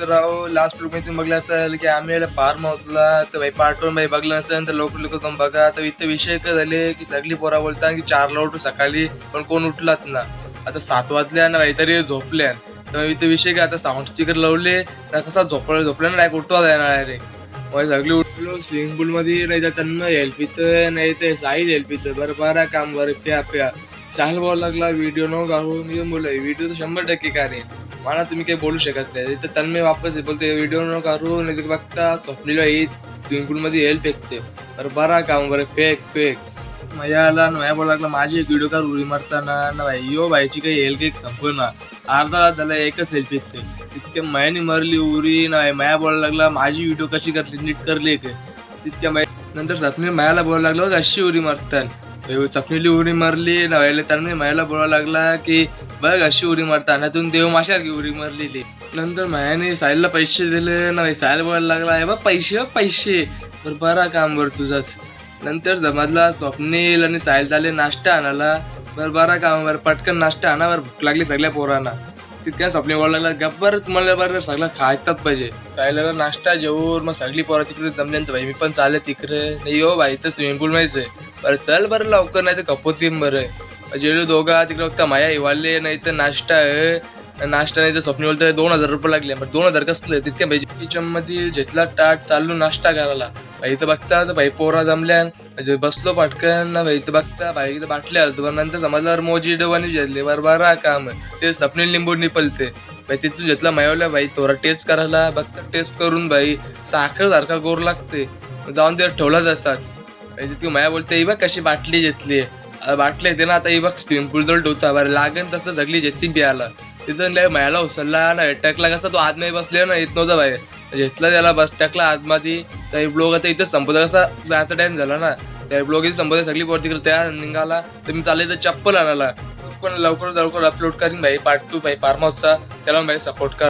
तर राव last blog मध्ये तुम्ही बघलं असेल की आम्ही याला फार्म हाऊसला तर भाई पार्ट 1 भाई बघलं नसेल तर लवकर जाऊन बघा. तर इथं विषय काय झाले की सगळी पोरा बोलतात की 4ला उठू सकाळी पण कोण उठलाच ना. आता 7 वाजल्या ना काहीतरी झोपल्या. तर इथं विषय काय आता साऊंड स्पीकर लावले तर कसा झोपल्या ना डायरेक्ट उठवा जाणार डायरेक्ट. मग सगळी उठलो स्विमिंग पूल मध्ये नाही तर त्यांना हेल्प येतं नाही तर साईल हेल्प येतं बरं बरं काम बरं प्या प्या. साहिल बोलायला लागला व्हिडिओ न काढून मी बोललो व्हिडिओ तर 100% काढेल मला तुम्ही काही बोलू शकत नाही. तर त्यांना वापस बोलते व्हिडिओ न काढू नाही तर बघता स्वप्नीला येईल स्विमिंग पूल मध्ये हेल्प फेकते बरं बरं काम बरं फेक फेक. मजा आला ना बोलायला लागला माझी एक व्हिडिओ काढ उडी मारताना ना भाई यो भाईची काही हेल्प एक संपूर्ण अर्धा झाला एकच हेल्प येते तितक्या मायाने मारली उरी ना माया बोलायला लागला माझी व्हिडिओ कशी करली नीट करली का तितक्या माया नंतर स्वप्नील मायाला बोलायला लागलो अशी उरी मारतात. चपनीली उडी मारली ना त्यांनी मायाला बोलायला लागला की बघ अशी उडी मारता ना तुम्ही देव माशासारखी उडी मारलेली. नंतर मायाने साहिलला पैसे दिले ना साहिल बोलायला लागला बा पैसे पैसे बरं बरा काम बरं तुझाच. नंतर जमातला स्वप्नील आणि साहिल झाले नाश्ता आणायला बरं बरा काम बरं पटकन नाश्ता आणा बरं भूक लागली सगळ्या पोरांना. तितक्या स्वप्नील बोलायला लागला गब्बर तुम्हाला बरं सगळं खायचाच पाहिजे. साहिलला नाश्ता जेवून मग सगळी पोरं तिकडे जमल्यानंतर भाई मी पण चालले तिकडे नाही हो भाई तर स्विमिंग पूल माहिती आहे बरं चल बरं लवकर नाही तर कपोतीन बरं जेलो दोघा तिकडे बघता माया हिवाले नाही तर नाश्ता आहे नाश्ता नाही तर स्वप्नी बोलतोय 2000 रुपये लागले बरं 2000 कसले तितक्या भाई किचन मध्ये घेतला टाट चाललो नाश्ता करायला. भाई इथं बघता तर भाई पोरा जमल्यान म्हणजे बसलो पटकन ना भाई इथं बघता भाई इथं बाटल्या आलो नंतर समजल्यावर मोजी डवानी घेतले बरं बरा काम ते स्वप्नील लिंबू निपलते भाई तिथून घेतला मायवल्या भाई थोडा टेस्ट करायला बघता टेस्ट करून भाई साखर सारखा गोर लागते जाऊन ते ठेवलाच असाच. ती माया बोलते बघ कशी बाटली घेतली बाटली येते ना आता ही बघ स्विमिंग पूल जवळ ठेवता बरं लागेल तसं सगळी जेती प्यायला. तिथं लय मायाला उचलला ना टकला कसा तो आतमध्ये बसले ना येत नव्हता बाहेर घेतला त्याला बस टाकला आतमध्ये. तर ब्लॉग आता इथं संपत कसा जायचा टाइम झाला ना त्या ब्लॉग इथे संपत सगळी पोर तिकडे त्या निघाला तर मी चालले तर चप्पल आणायला पण लवकर अपलोड करीन भाई पार्ट 2 भाई फार्म हाऊसचा त्याला भाई सपोर्ट कर.